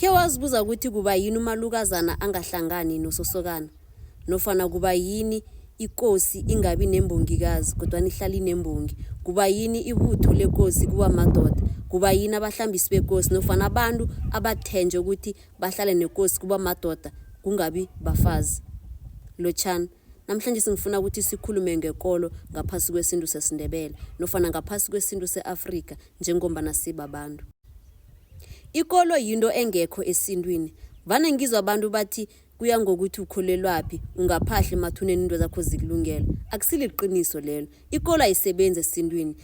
Ke wazibuza ukuthi kuba yini umalukazana angahlangani nososokana nofana kuba yini ikosi ingabi nembongikazi kodwa ihlala inembongi, kuba yini ibutho lekosi kuba madoda, kuba yini abahlambisi bekosi nofana abantu abathenje ukuthi bahlale nekosi kuba madoda kungabi bafazi. Lotshani, namhlanje singifuna ukuthi sikhulume ngekolo ngaphasi kwesintu sesiNdebele nofana ngaphasi kwesintu seAfrika njengombana sibabantu. Ikolo yinto engekho esintwini. Vane ngizwa abantu bathi kuya ngokuthi ukholelwapi, ungaphahla emathuneni into zakho zikulungela. Akusiliqiniso lelo. Ikolo ayisebenzi esintwini.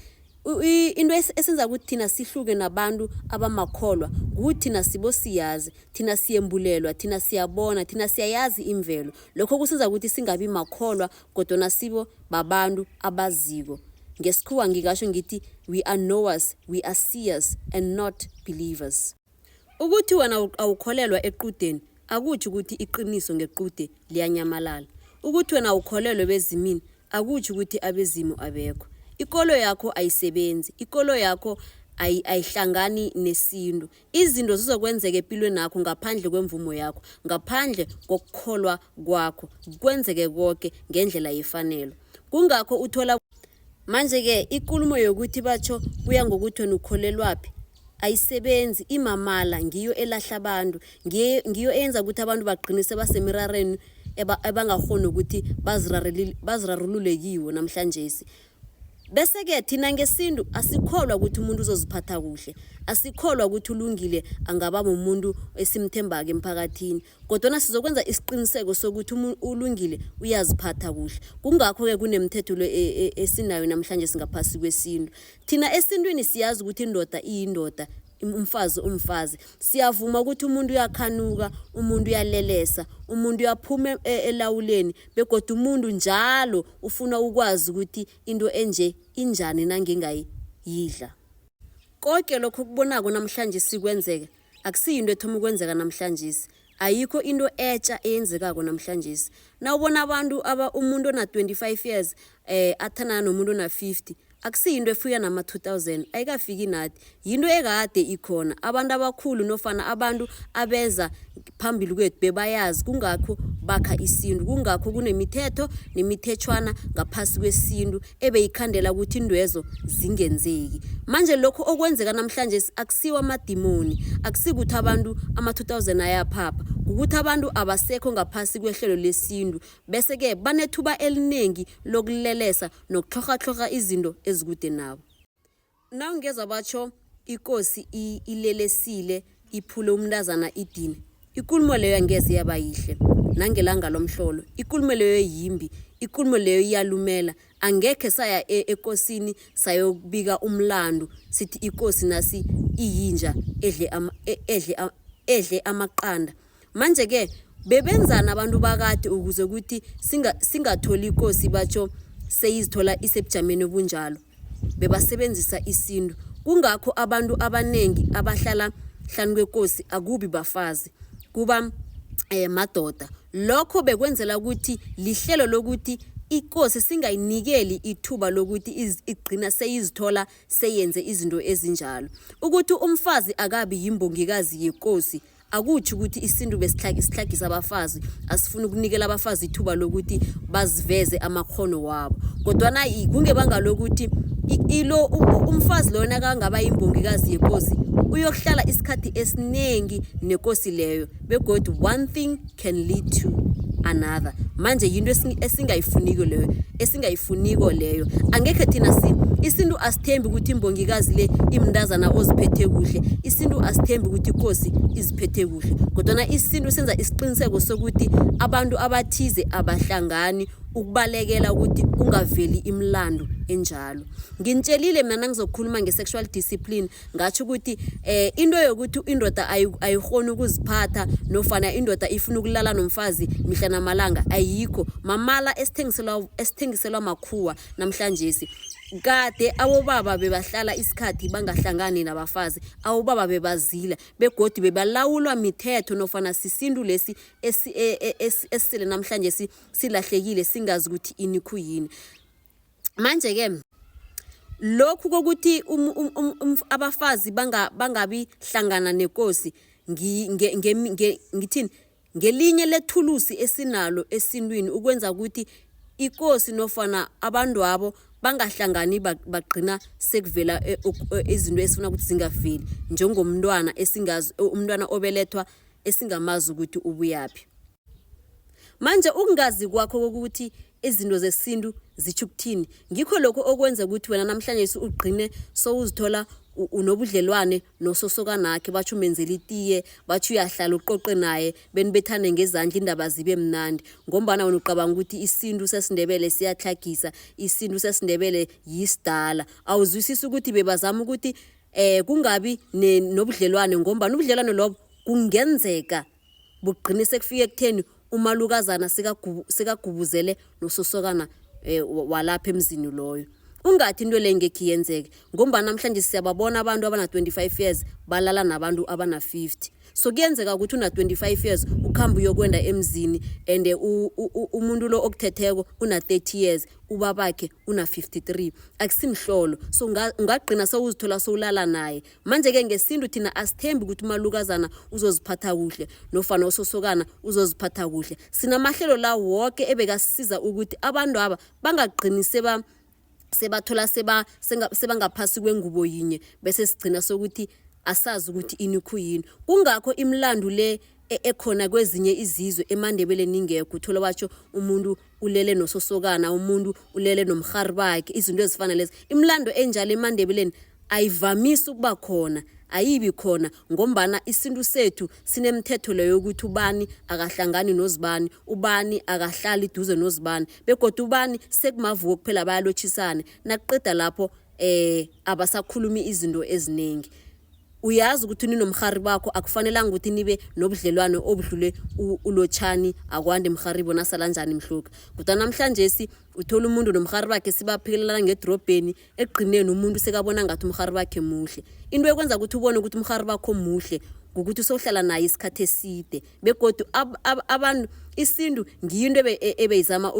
Into esenza ukuthi thina sihluke nabantu abamakholwa ukuthi thina sibosiyazi, thina siyembulelwa, thina siyabona, thina siyayazi imvelo. Lokho kusenza ukuthi singabi makholwa kodwa nasibo babantu abaziko. Ngesikhuwa ngigasho ngithi we are knowers, we are seers and not believers. Ukuthi wena awukholelwa equdeni akuthi ukuthi iqiniso ngequde liyanyamalala. Ukuthi wena ukholelwe bezimini akuthi ukuthi abezimu abekho. Ikolo yakho ayisebenzi, ikolo yakho ayihlangani nesintu. Izinto zizokwenzeka empilweni yakho ngaphandle kwemvumo yakho, ngaphandle kokukholwa kwakho, kwenzeke konke ngendlela yefanelo. Kungakho uthola manje ke ikulumo yokuthi batsho kuya ngokuthi wena ukholelwapi ayisebenzi, imamala ngiyo elahla abantu, ngiyo eyenza ukuthi abantu bagqinise basemirareni ebangahoni ukuthi bazirarulule kiwo namhlanje. Bese ke thina ngesintu asikholwa ukuthi umuntu uzoziphatha kuhle, asikholwa ukuthi ulungile angaba umuntu esimthembaka emphakathini, kodwa sizokwenza isiqiniseko sokuthi ulungile uyaziphatha kuhle. Kungakho ke kunemithetho esinayo namhlanje singaphasi kwesintu. Thina esintwini siyazi ukuthi indoda iyindoda, umfazi. Siyavuma ukuthi umuntu uyakhanuka, umuntu uyalelesa, umuntu uyaphuma elawuleni, begodwa umuntu njalo ufuna ukwazi ukuthi into enje injani nangengayidla. Konke lokho kubonako namhlanje sikwenzeka akusiyinto ethoma ukwenzeka namhlanje. Ayikho into etsha eyenzekako namhlanje. Nawubona abantu umuntu ona 25 years athana nomuntu ona 50 akusiyinto efika nama 2000, ayikafiki nathi, yinto ekade ikhona. Abantu abakhulu nofana abantu abeza phambili kwethu bebayazi, kungakho bakha isintu, kungakho kunemithetho nemithetshwana ngaphasi kwesintu ebeyikhandela ukuthi indwezo zingenzeki. Manje lokho okwenzeka namhlanje akusiwa amadimoni, akusikuthi abantu ama 2000 ayaphapha, ukuthi abantu abasekho ngaphasi kwehlelo lesintu, bese ke banethuba elinengi lokulelesa nokuhloga izinto ezikude nabo. Nawungeza batsho ikosi ilelesile iphule umntazana idini, ikulumo leyo angeze yaba yihle nangelanga lomhlolo. Ikulumo leyo yimbi, ikulumo leyo iyalumela. Angekhe saya ekosini sayokubika umlando sithi ikosi nasi iyinja edle amaqanda. Manje ke bebenzana abantu bakade ukuze ukuthi singatholi ikosi batsho seyizithola isebujameni obunjalo, bebasebenzisa isintu. Kungakho abantu abanengi abahlala hlanu kwekosi akubi bafazi, kuba madoda. Lokho bekwenzela ukuthi lihlelo lokuthi ikosi singayinikeli ithuba lokuthi igcina seyizithola seyenze izinto ezinjalo. Ukuthi umfazi akabi yimbongikazi yekosi akuthi ukuthi isintu besihlagisa abafazi, asifuna ukunikela abafazi ithuba lokuthi baziveze amakhono wabo. Kodwa na kungebanga lokuthi umfazi lona kangaba yimbongikazi yekosi uyokuhlala isikhathi esinengi nekosi leyo, begodwa one thing can lead to another. Manje yinto esingayifuniko leyo. Angekhe thina isintu asithembi ukuthi imbongikazi le imndazana oziphethe kuhle, isintu asithembi ukuthi ikosi iziphethe kuhle, kodwa isintu senza isiqiniseko sokuthi abantu abathize abahlangani ukubalekela ukuthi ungaveli imlando enjalo. Ngintshelile mina nangizokhuluma ngesexual discipline ngathi ukuthi into yokuthi indoda ayikhona ukuziphatha nofana indoda ifuna ukulala nomfazi mihla namalanga ayikho. Mamala esithengiselwa makhuwa namhlanje. Kade abobaba bebahlala isikhathi bangahlangani nabafazi, abobaba bebazila begodi bebalawulwa mithetho nofana sisintu lesi esile namhlanje silahlekile singazi ukuthi ini khuyini. Manje ke lokhu kokuthi abafazi bangabi hlangana nekosi ngithini ngelinye lethulusi esinalo esintwini ukwenza ukuthi ikosi nofana abantu abo bangahlangani bagcina sekuvela izinto esifuna ukuthi zingaveli njengomntwana esingazi umntwana obelethwa esingamazi ukuthi ubuyaphi. Manje ukungazi kwakho ukuthi izinto zesintu zitsho ukuthini ngikho lokho okwenza ukuthi wena namhlanje ugcine sowuzithola unobudlelwane nososokanakhe batsho umenzela itiye batsho uyahlala uqoqe naye benibethane ngezandla indaba zibe mnandi ngombana wena uqabanga ukuthi isintu sesindebele siyahlagisa isintu sesindebele yisidala awuzwisisi ukuthi bebazama ukuthi kungabi nobudlelwane ngombana ubudlelwane lobo kungenzeka bugcine sekufike ekutheni umalukazana sekagubuzele nososokana walapha emzini loyo. Ungathi into le ngeke yenzeke ngoba namhlanje siyababona abantu abana 25 years balala nabantu abana 50. So kuyenzeka ukuthi una 25 years ukhamba uyokwenda emzini and umuntu lo okuthetheko una 30 years ubabakhe una 53 akusimhlolo so ungagcina sewuzithola sowulala naye. Manje ke ngesintu thina asithembi ukuthi umalukazana uzoziphatha kuhle nofana ososokana uzoziphatha kuhle. Sinamahlelo la wonke ebekasiza ukuthi abantu aba bangagcini sebathola sebangaphasi kwengubo yinye bese sigcina sokuthi asazi ukuthi inikhuyini. Kungakho imlando le ekhona kwezinye izizwe eMandebele ningekho uthola batsho umuntu ulele nososokana umuntu ulele nomkhari bakhe izinto ezifana lezi. Imlando enjalo eMandebeleni ayivamisi ukuba khona ayibi khona ngombana isintu sethu sinemthetho leyo ukuthi ubani akahlangani nozibani ubani akahlali duze nozibani begodwa ubani sekumavuko kuphela bayalochisana naqeda lapho abasakhulumi izinto eziningi. Uyazi ukuthi ninomkhari bakho akufanelanga ukuthi nibe nobudlelwane obudlule ulotshani akwande emkhari bona sala njani mhluka kodwa namhlanje uthola umuntu nomkhari bakhe sibaphekelela ngedrobheni egqineni umuntu sekabona ngathi umkhari bakhe muhle. Into ekwenza ukuthi ubone ukuthi umkhari bakho muhle ukuthi sohlala naye isikhathe eside begodwa abantu isintu ngiyinto ebeyizama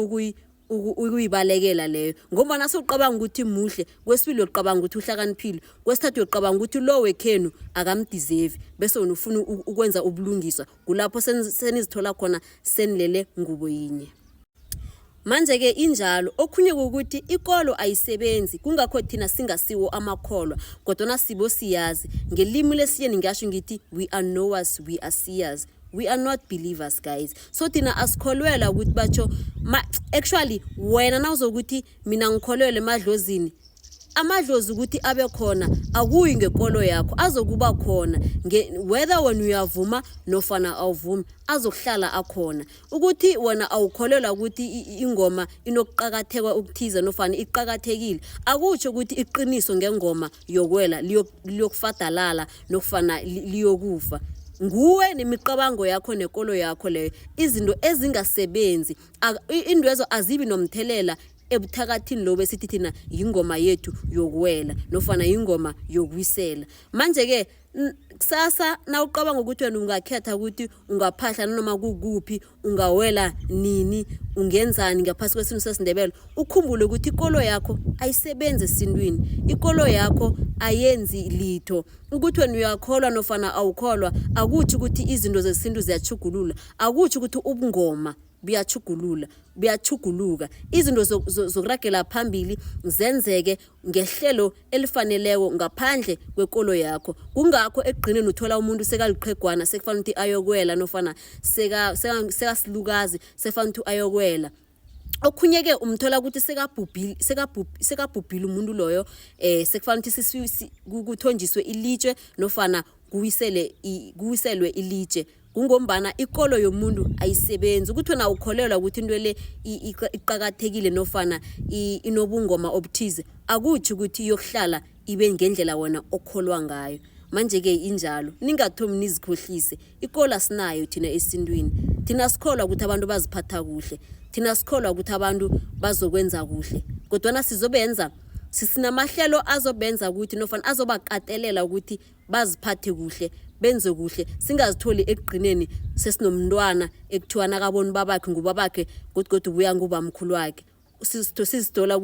ukuyibalekela leyo ngoba nasuqabanga ukuthi muhle kwesibili uqabanga ukuthi uhlakaniphile kwesithathu uqabanga ukuthi lo wekhenu akamdeserve bese wena ufuna ukwenza ubulungiswa kulapho senizithola khona senilele ngubo yinye. Manje ke injalo okhunye ukuthi ikolo ayisebenzi kungakho thina singasiwo amakholwa kodwa nasibo siyazi ngelimi lesiyeni ngisho ngithi we are knowers we are seers. We are not believers guys. So thina asikholwela ukuthi batsho actually wena nawuzokuthi mina ngikholwele emadlozini amadlozi ukuthi abe khona akuyi ngekolo yakho azokuba khona whether when uyavuma nofana awuvumi azokuhlala akhona ukuthi wena awukholelwa ukuthi ingoma inokuqhakatheka ukuthiza nofana iqhakathekile akutsho ukuthi iqiniso ngengoma yokwela liyokufadalala nofana liyokufa. Nguwe nemicabango yakho nekolo yakho leyo izinto ezingasebenzi indwezo azibi nomthelela ebuthakathini lo besithi thina ingoma yethu yokuwela nofana ingoma yokwisela. Manje ke kusasa nawuqabanga ukuthi wena ungakhetha ukuthi ungaphahla noma kukuphi ungawela nini ungenzani ngaphasi kwesintu sesindebele ukhumbule ukuthi ikolo yakho ayisebenze esintwini ikolo yakho ayenzi litho ukuthi wena uyakholwa nofana awukholwa akuthi ukuthi izinto zesintu ziyachugulula akuthi ukuthi ubungoma biyachuguluka izinto zokuragela phambili zenzeke ngehlelo elifaneleko ngaphandle kwekolo yakho. Kungakho egqineni uthola umuntu sekaliqhegwana sekufanele ukuthi ayokwela nofana sekasilukazi sekufanele ukuthi ayokwela. Okhunyeke umthola ukuthi sekabhubhile umuntu loyo sekufanele ukuthi kuthonjiswe ilitshe nofana kuwiselwe ilitshe kungombana ikolo yomuntu ayisebenzi ukuthi wena ukholelwa ukuthi into le iqhakathekile nofana inobungoma obuthize akuthi ukuthi yokuhlala ibe ngendlela wena okholwa ngayo. Manje ke injalo ningathomi nizikhohlise ikolo asinayo thina esintwini thina sikholwa ukuthi abantu baziphatha kuhle thina sikholwa ukuthi abantu bazokwenza kuhle kodwa nasizobenza sisinamahlelo azobenza ukuthi nofana azobaqatelela ukuthi baziphathe kuhle benze kuhle singazitholi egqineni sesinomntwana ekuthiwana kaboni babakhe ngubabakhe godwa ubuya ngubamkhulu wakhe sizithola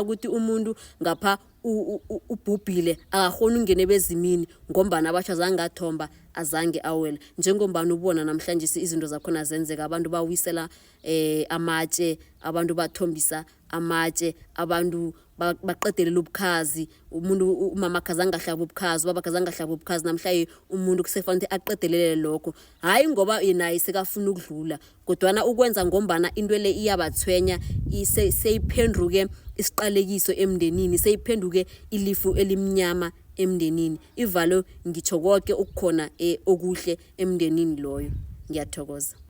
ukuthi umuntu ngapha ubhubhile akakhona ungene bezimini ngombana abatsha zangathomba azange awela njengombana ubona namhlanje izinto zakhona zenzeka abantu bawisela amatshe abantu bathombisa amatshe abantu baqedelela ubukhazi umuntu umama khazange ahlaba ubukhazi baba khazange ahlaba ubukhazi namhlanje umuntu kusefanele aqedelele lokho hayi ngoba naye sekafuna ukudlula kodwana ukwenza ngombana into le iyabathwenya seyiphenduke isiqalekiso emndenini seyiphenduke ilifu elimnyama emndenini ivalo ngitsho konke ukukhona okuhle emndenini loyo ngiyathokoza